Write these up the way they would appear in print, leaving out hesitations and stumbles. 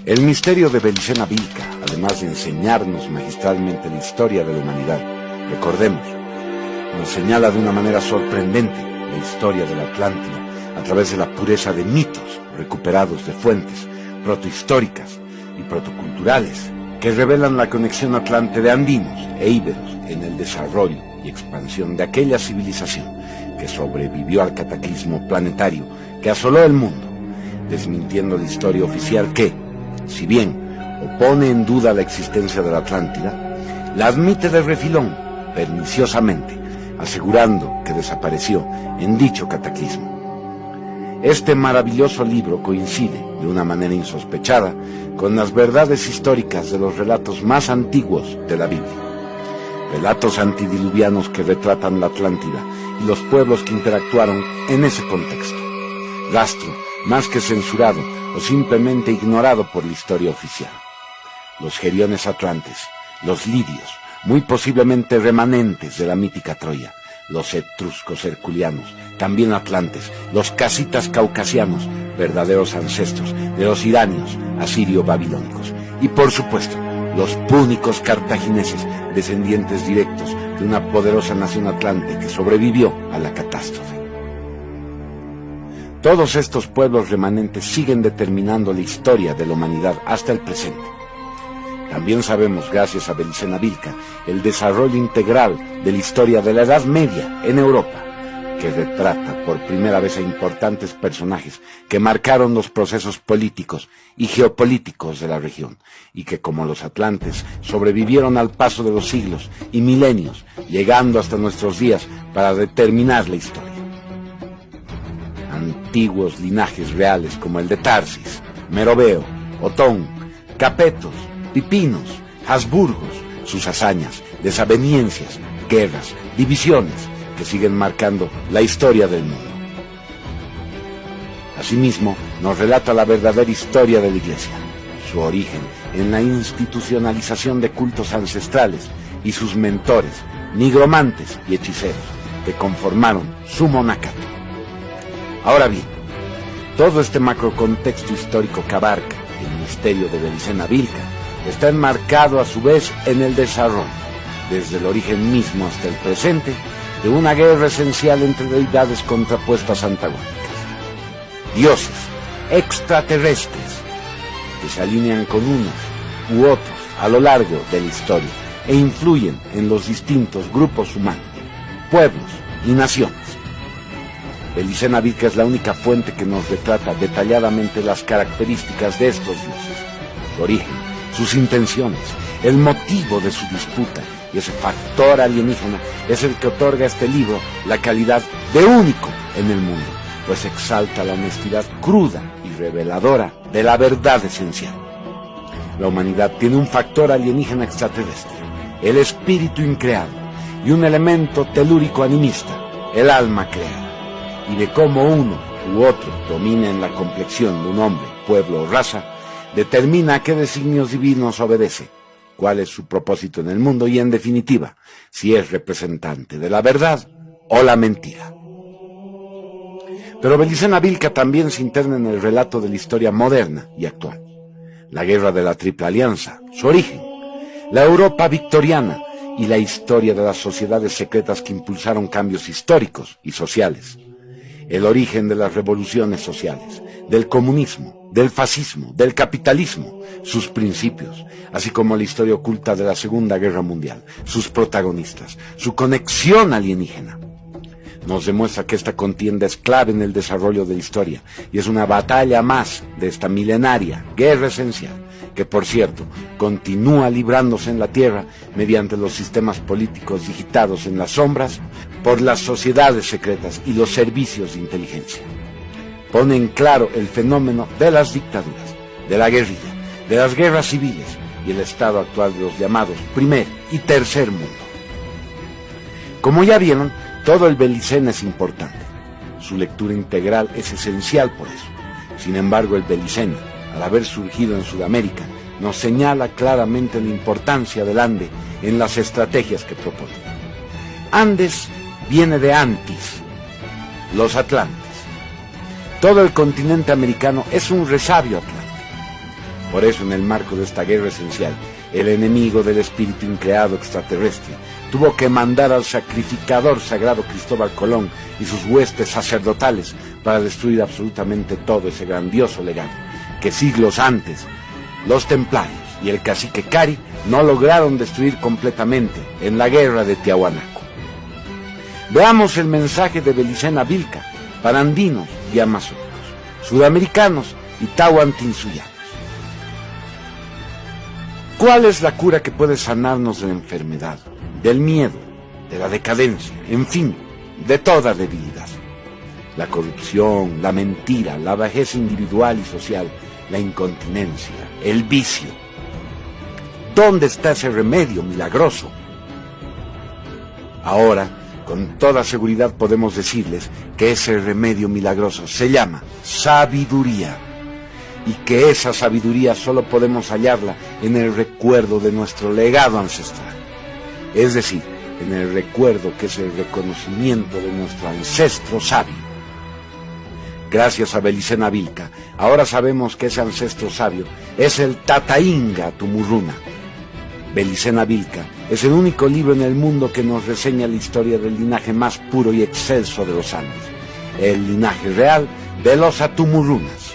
El misterio de Belicena Vilca, además de enseñarnos magistralmente la historia de la humanidad, recordemos, nos señala de una manera sorprendente la historia de la Atlántida a través de la pureza de mitos recuperados de fuentes protohistóricas y protoculturales que revelan la conexión atlante de andinos e íberos en el desarrollo y expansión de aquella civilización que sobrevivió al cataclismo planetario que asoló el mundo, desmintiendo la historia oficial que, si bien opone en duda la existencia de la Atlántida, la admite de refilón, perniciosamente, asegurando que desapareció en dicho cataclismo. Este maravilloso libro coincide, de una manera insospechada, con las verdades históricas de los relatos más antiguos de la Biblia. Relatos antidiluvianos que retratan la Atlántida y los pueblos que interactuaron en ese contexto. Rastro más que censurado o simplemente ignorado por la historia oficial. Los geriones atlantes, los lidios, muy posiblemente remanentes de la mítica Troya, los etruscos herculeanos, también atlantes, los casitas caucasianos, verdaderos ancestros de los iranios, asirio-babilónicos, y por supuesto, los púnicos cartagineses, descendientes directos de una poderosa nación atlante que sobrevivió a la catástrofe. Todos estos pueblos remanentes siguen determinando la historia de la humanidad hasta el presente. También sabemos, gracias a Belicena Vilca, el desarrollo integral de la historia de la Edad Media en Europa, que retrata por primera vez a importantes personajes que marcaron los procesos políticos y geopolíticos de la región, y que, como los atlantes, sobrevivieron al paso de los siglos y milenios, llegando hasta nuestros días para determinar la historia. Antiguos linajes reales como el de Tarsis, Meroveo, Otón, Capetos, Pipinos, Habsburgos, sus hazañas, desavenencias, guerras, divisiones, que siguen marcando la historia del mundo. Asimismo, nos relata la verdadera historia de la Iglesia, su origen en la institucionalización de cultos ancestrales y sus mentores, nigromantes y hechiceros, que conformaron su monacato. Ahora bien, todo este macrocontexto histórico que abarca el misterio de Belicena Vilca está enmarcado a su vez en el desarrollo, desde el origen mismo hasta el presente, de una guerra esencial entre deidades contrapuestas antagónicas. Dioses extraterrestres que se alinean con unos u otros a lo largo de la historia e influyen en los distintos grupos humanos, pueblos y naciones. Belicena Vilca es la única fuente que nos retrata detalladamente las características de estos dioses, su origen, sus intenciones, el motivo de su disputa, y ese factor alienígena es el que otorga a este libro la calidad de único en el mundo, pues exalta la honestidad cruda y reveladora de la verdad esencial. La humanidad tiene un factor alienígena extraterrestre, el espíritu increado, y un elemento telúrico animista, el alma creada, y de cómo uno u otro domina en la complexión de un hombre, pueblo o raza, determina a qué designios divinos obedece, cuál es su propósito en el mundo y, en definitiva, si es representante de la verdad o la mentira. Pero Belicena Vilca también se interna en el relato de la historia moderna y actual. La guerra de la Triple Alianza, su origen, la Europa victoriana y la historia de las sociedades secretas que impulsaron cambios históricos y sociales. El origen de las revoluciones sociales, del comunismo, del fascismo, del capitalismo, sus principios, así como la historia oculta de la Segunda Guerra Mundial, sus protagonistas, su conexión alienígena. Nos demuestra que esta contienda es clave en el desarrollo de la historia y es una batalla más de esta milenaria guerra esencial, que por cierto continúa librándose en la Tierra mediante los sistemas políticos digitados en las sombras por las sociedades secretas y los servicios de inteligencia. Pone en claro el fenómeno de las dictaduras, de la guerrilla, de las guerras civiles y el estado actual de los llamados primer y tercer mundo. Como ya vieron, todo el Belicena es importante. Su lectura integral es esencial por eso. Sin embargo, el Belicena, al haber surgido en Sudamérica, nos señala claramente la importancia del Ande en las estrategias que propone. Andes viene de Antis, los Atlantes. Todo el continente americano es un resabio atlántico. Por eso, en el marco de esta guerra esencial, el enemigo del espíritu increado extraterrestre tuvo que mandar al sacrificador sagrado Cristóbal Colón y sus huestes sacerdotales para destruir absolutamente todo ese grandioso legado que siglos antes los templarios y el cacique Cari no lograron destruir completamente en la guerra de Tiahuanaco. Veamos el mensaje de Belicena Vilca para andinos y amazónicos, sudamericanos y tahuantinsuyanos. ¿Cuál es la cura que puede sanarnos de la enfermedad, del miedo, de la decadencia, en fin, de toda debilidad? La corrupción, la mentira, la bajeza individual y social, la incontinencia, el vicio. ¿Dónde está ese remedio milagroso? Ahora, con toda seguridad podemos decirles que ese remedio milagroso se llama sabiduría, y que esa sabiduría solo podemos hallarla en el recuerdo de nuestro legado ancestral, es decir, en el recuerdo que es el reconocimiento de nuestro ancestro sabio. Gracias a Belicena Vilca, ahora sabemos que ese ancestro sabio es el Tata Inga Tumuruna. Belicena Vilca es el único libro en el mundo que nos reseña la historia del linaje más puro y excelso de los Andes, el linaje real de los Atumurunas,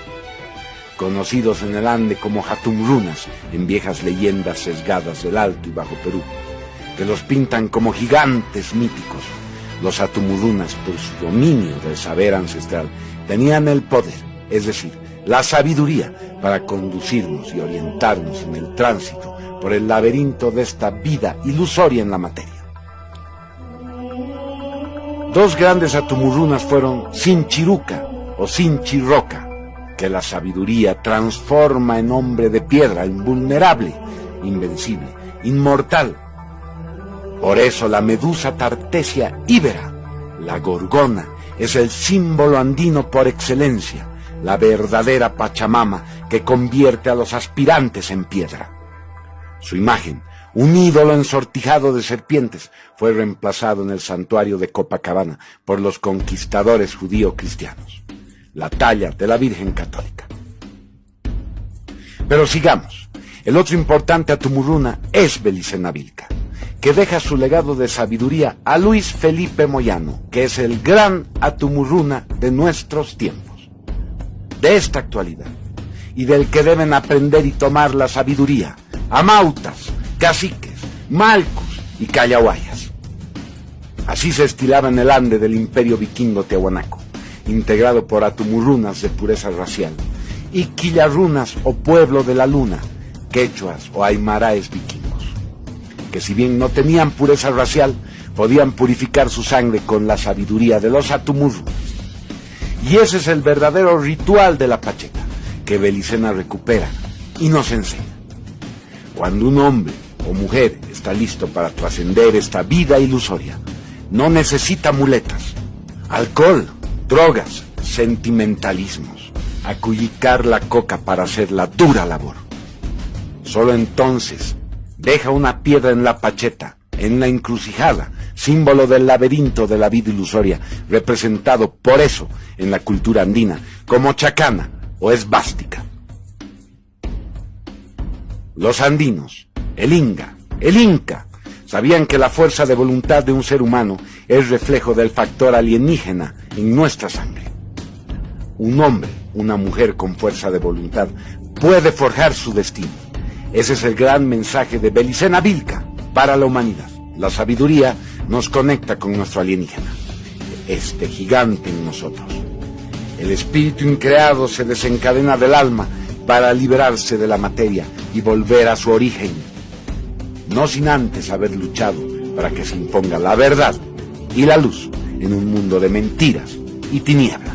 conocidos en el Ande como Jatumrunas, en viejas leyendas sesgadas del Alto y Bajo Perú, que los pintan como gigantes míticos. Los Atumurunas, por su dominio del saber ancestral, tenían el poder, es decir, la sabiduría, para conducirnos y orientarnos en el tránsito por el laberinto de esta vida ilusoria en la materia. Dos grandes Atumurunas fueron Sinchiruca o Sinchiroca, que la sabiduría transforma en hombre de piedra, invulnerable, invencible, inmortal. Por eso la medusa Tartesia íbera, la gorgona, es el símbolo andino por excelencia, la verdadera Pachamama que convierte a los aspirantes en piedra. Su imagen, un ídolo ensortijado de serpientes, fue reemplazado en el santuario de Copacabana por los conquistadores judío-cristianos, la talla de la Virgen Católica. Pero sigamos. El otro importante Atumuruna es Belicena Vilca, que deja su legado de sabiduría a Luis Felipe Moyano, que es el gran Atumuruna de nuestros tiempos, de esta actualidad, y del que deben aprender y tomar la sabiduría amautas, caciques, malcos y callahuayas. Así se estilaba en el Ande del imperio vikingo Tiahuanaco, integrado por Atumurunas de pureza racial y Quillarrunas o pueblo de la luna, quechuas o aymaraes vikingos, que si bien no tenían pureza racial, podían purificar su sangre con la sabiduría de los Atumurunas. Y ese es el verdadero ritual de la Pacheta, que Belicena recupera y nos enseña. Cuando un hombre o mujer está listo para trascender esta vida ilusoria, no necesita muletas, alcohol, drogas, sentimentalismos, acullicar la coca para hacer la dura labor. Solo entonces deja una piedra en la Pacheta, en la encrucijada, símbolo del laberinto de la vida ilusoria, representado por eso en la cultura andina como chacana o esvástica. Los andinos, el Inga, el Inca, sabían que la fuerza de voluntad de un ser humano es reflejo del factor alienígena en nuestra sangre. Un hombre, una mujer con fuerza de voluntad puede forjar su destino. Ese es el gran mensaje de Belicena Vilca para la humanidad. La sabiduría nos conecta con nuestro alienígena, este gigante en nosotros. El espíritu increado se desencadena del alma para liberarse de la materia y volver a su origen, no sin antes haber luchado para que se imponga la verdad y la luz en un mundo de mentiras y tiniebla.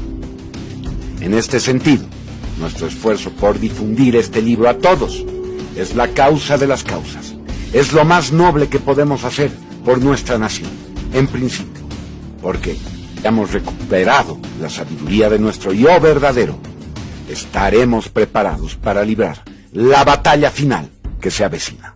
En este sentido, nuestro esfuerzo por difundir este libro a todos es la causa de las causas, es lo más noble que podemos hacer por nuestra nación, en principio, porque hemos recuperado la sabiduría de nuestro yo verdadero. Estaremos preparados para librar la batalla final que se avecina.